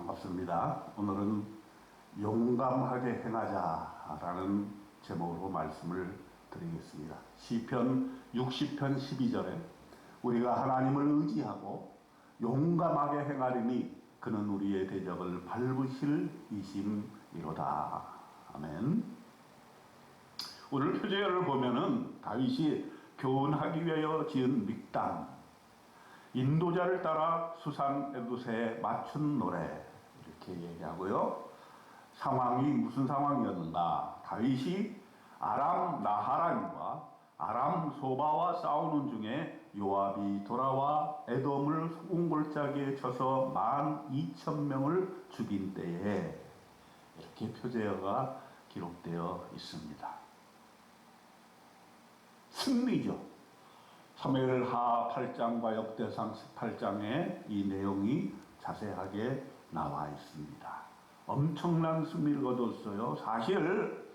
반갑습니다. 오늘은 용감하게 행하자라는 제목으로 말씀을 드리겠습니다. 시편 60편 12절에 우리가 하나님을 의지하고 용감하게 행하리니 그는 우리의 대적을 밟으실 이심이로다. 아멘. 오늘 표제어를 보면은 다윗이 교훈하기 위하여 지은 믹당, 인도자를 따라 수산 에두스에 맞춘 노래, 이렇게 얘기하고요. 상황이 무슨 상황이었는가? 다윗이 아람 나하란과 아람 소바와 싸우는 중에 요압이 돌아와 에돔을 소금골짜기에 쳐서 12,000명을 죽인 때에, 이렇게 표제어가 기록되어 있습니다. 승리죠. 사무엘하 8장과 역대상 18장에 이 내용이 자세하게 나와 있습니다. 엄청난 승리를 거뒀어요. 사실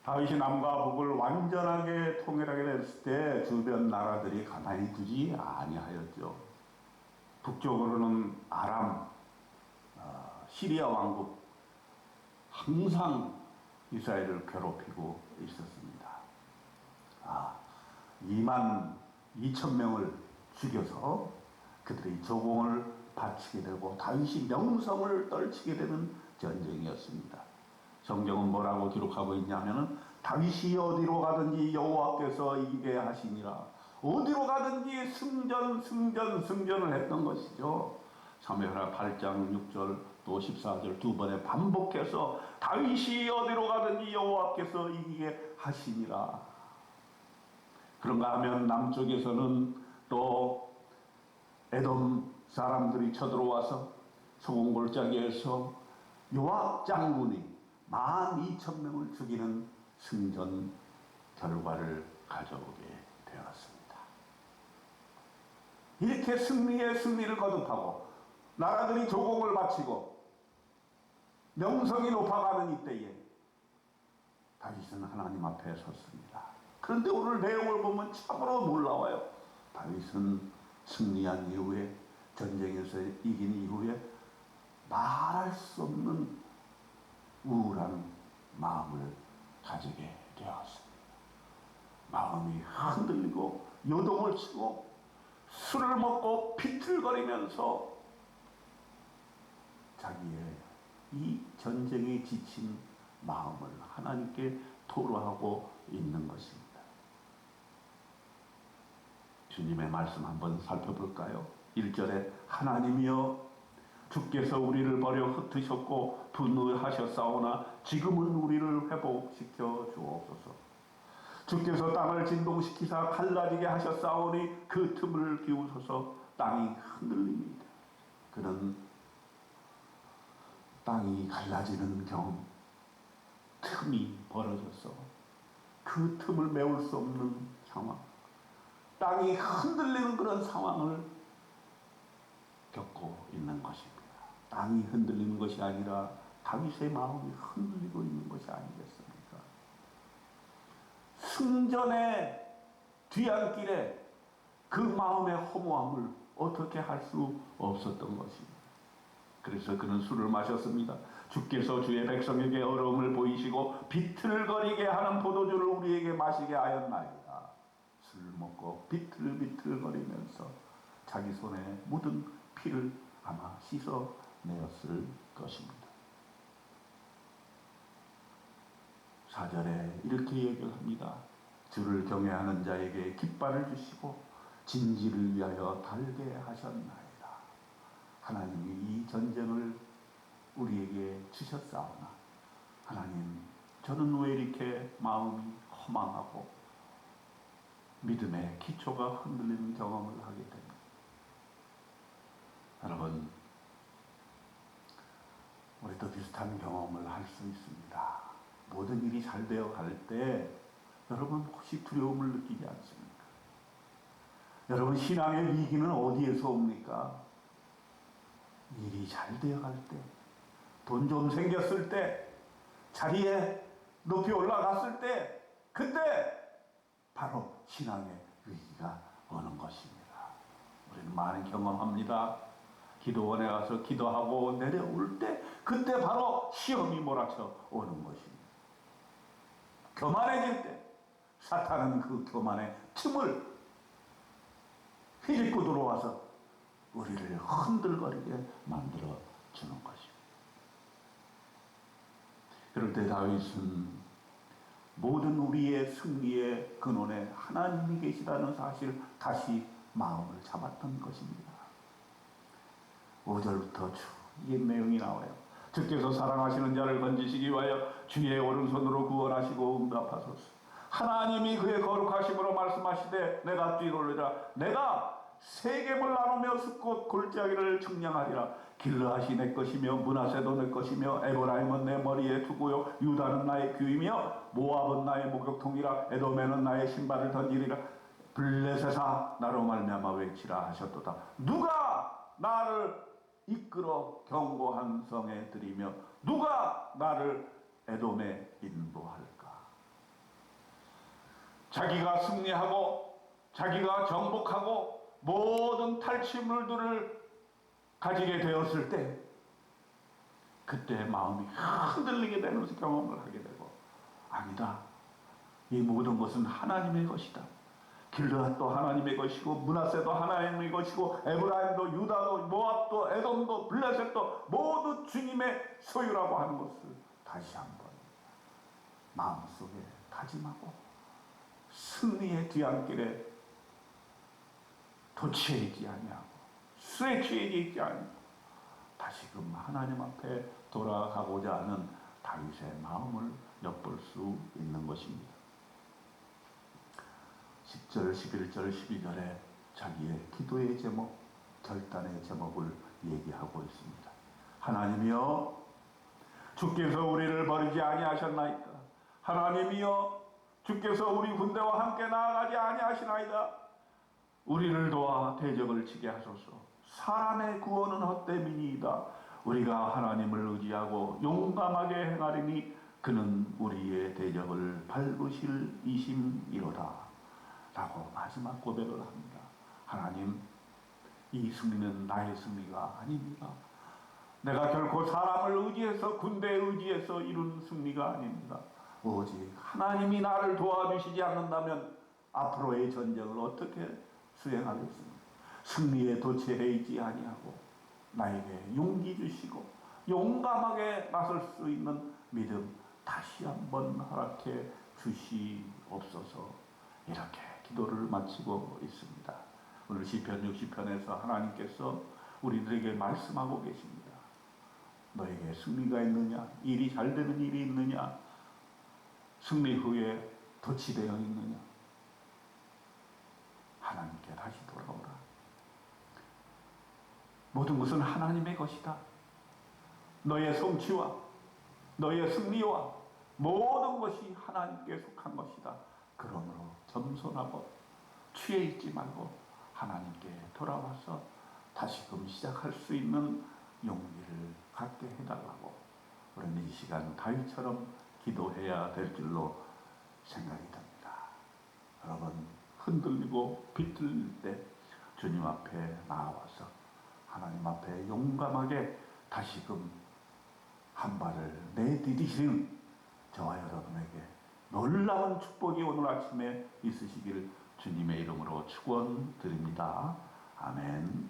다윗이 남과 북을 완전하게 통일하게 됐을 때 주변 나라들이 가만히 두지 아니하였죠. 북쪽으로는 아람, 시리아 왕국 항상 이스라엘을 괴롭히고 있었습니다. 22,000명을 죽여서 그들이 조공을 바치게 되고 다윗이 명성을 떨치게 되는 전쟁이었습니다. 성경은 뭐라고 기록하고 있냐면은 다윗이 어디로 가든지 여호와께서 이기게 하시니라. 어디로 가든지 승전을 했던 것이죠. 사무엘하 8장 6절 또 14절 두 번에 반복해서 다윗이 어디로 가든지 여호와께서 이기게 하시니라. 그런가 하면 남쪽에서는 또 에돔 사람들이 쳐들어와서 소금골짜기에서 요압 장군이 12,000명을 죽이는 승전 결과를 가져오게 되었습니다. 이렇게 승리에 승리를 거듭하고 나라들이 조공을 바치고 명성이 높아가는 이때에 다윗은 하나님 앞에 섰습니다. 그런데 오늘 내용을 보면 참으로 놀라워요. 다윗은 승리한 이후에, 전쟁에서 이긴 이후에 말할 수 없는 우울한 마음을 가지게 되었습니다. 마음이 흔들리고 요동을 치고 술을 먹고 비틀거리면서 자기의 이 전쟁에 지친 마음을 하나님께 토로하고 있는 것입니다. 주님의 말씀 한번 살펴볼까요? 1절에 하나님이여 주께서 우리를 버려 흩으셨고 분노하셨사오나 지금은 우리를 회복시켜 주옵소서. 주께서 땅을 진동시키사 갈라지게 하셨사오니 그 틈을 기우소서. 땅이 흔들립니다. 그는 땅이 갈라지는 경험, 틈이 벌어져서 그 틈을 메울 수 없는 상황, 땅이 흔들리는 그런 상황을 겪고 있는 것입니다. 땅이 흔들리는 것이 아니라 다윗의 마음이 흔들리고 있는 것이 아니겠습니까? 승전의 뒤안길에 그 마음의 허무함을 어떻게 할 수 없었던 것입니다. 그래서 그는 술을 마셨습니다. 주께서 주의 백성에게 어려움을 보이시고 비틀거리게 하는 포도주를 우리에게 마시게 하였나이다. 술 먹고 비틀비틀거리면서 자기 손에 묻은 피를 아마 씻어내었을 것입니다. 4절에 이렇게 얘기를 합니다. 주를 경외하는 자에게 깃발을 주시고 진지를 위하여 달게 하셨나이다. 하나님이 이 전쟁을 우리에게 주셨사오나 하나님, 저는 왜 이렇게 마음이 허망하고 믿음의 기초가 흔들리는 경험을 하게 됩니다. 여러분, 우리도 비슷한 경험을 할 수 있습니다. 모든 일이 잘 되어 갈 때 여러분 혹시 두려움을 느끼지 않습니까? 여러분, 신앙의 위기는 어디에서 옵니까? 일이 잘 되어 갈 때, 돈 좀 생겼을 때, 자리에 높이 올라갔을 때, 그때 바로 신앙의 위기가 오는 것입니다. 우리는 많은 경험합니다. 기도원에 가서 기도하고 내려올 때 그때 바로 시험이 몰아쳐 오는 것입니다. 교만해질 때 사탄은 그 교만의 틈을 휘젓고 들어와서 우리를 흔들거리게 만들어 주는 것입니다. 그럴 때 다윗은 모든 우리의 승리의 근원에 하나님이 계시다는 사실 다시 마음을 잡았던 것입니다. 5절부터 이 내용이 나와요. 주께서 사랑하시는 자를 건지시기 위하여 주의 오른손으로 구원하시고 응답하소서. 하나님이 그의 거룩하심으로 말씀하시되 내가 뛰놀리라. 내가 세겜을 나누며 숫곳 골짜기를 측량하리라. 길르앗이 내 것이며 므낫세도 내 것이며 에브라임은 내 머리에 두고요 유다는 나의 귀이며 모압은 나의 목욕통이라. 에돔에는 나의 신발을 던지리라. 블레셋아 나로 말미암아 외치라 하셨도다. 누가 나를 이끌어 견고한 성에 들이며 누가 나를 에돔에 인도할까? 자기가 승리하고 자기가 정복하고 모든 탈취물들을 가지게 되었을 때 그때 마음이 흔들리게 되는 경험을 하게 되고, 아니다, 이 모든 것은 하나님의 것이다. 길르앗도 하나님의 것이고 므낫세도 하나님의 것이고 에브라임도 유다도 모압도 에돔도 블레셋도 모두 주님의 소유라고 하는 것을 다시 한번 마음속에 다짐하고 승리의 뒤안길에 도취해 있지 아니하고 수에 취해 있지 아니하고 다시금 하나님 앞에 돌아가고자 하는 다윗의 마음을 엿볼 수 있는 것입니다. 10절, 11절, 12절에 자기의 기도의 제목, 결단의 제목을 얘기하고 있습니다. 하나님이여 주께서 우리를 버리지 아니하셨나이까. 하나님이여 주께서 우리 군대와 함께 나아가지 아니하시나이다. 우리를 도와 대적을 치게 하소서. 사람의 구원은 헛됨이니이다. 우리가 하나님을 의지하고 용감하게 행하리니 그는 우리의 대적을 밟으실 이심이로다. 라고 마지막 고백을 합니다. 하나님, 이 승리는 나의 승리가 아닙니다. 내가 결코 사람을 의지해서 군대에 의지해서 이룬 승리가 아닙니다. 오직 하나님이 나를 도와주시지 않는다면 앞으로의 전쟁을 어떻게 수행하겠습니까? 승리에 도취해 있지 아니하고 나에게 용기 주시고 용감하게 나설 수 있는 믿음 다시 한번 허락해 주시옵소서. 이렇게 기도를 마치고 있습니다. 오늘 시편 60편에서 하나님께서 우리들에게 말씀하고 계십니다. 너에게 승리가 있느냐? 일이 잘 되는 일이 있느냐? 승리 후에 도취되어 있느냐? 하나님께 다시 돌아오라. 모든 것은 하나님의 것이다. 너의 성취와 너의 승리와 모든 것이 하나님께 속한 것이다. 그러므로 겸손하고 취해 있지 말고 하나님께 돌아와서 다시금 시작할 수 있는 용기를 갖게 해달라고 우리는 이 시간 다윗처럼 기도해야 될 줄로 생각이 듭니다. 여러분, 흔들리고 비틀릴 때 주님 앞에 나와서 하나님 앞에 용감하게 다시금 한 발을 내디디시는 저와 여러분에게 놀라운 축복이 오늘 아침에 있으시기를 주님의 이름으로 축원드립니다. 아멘.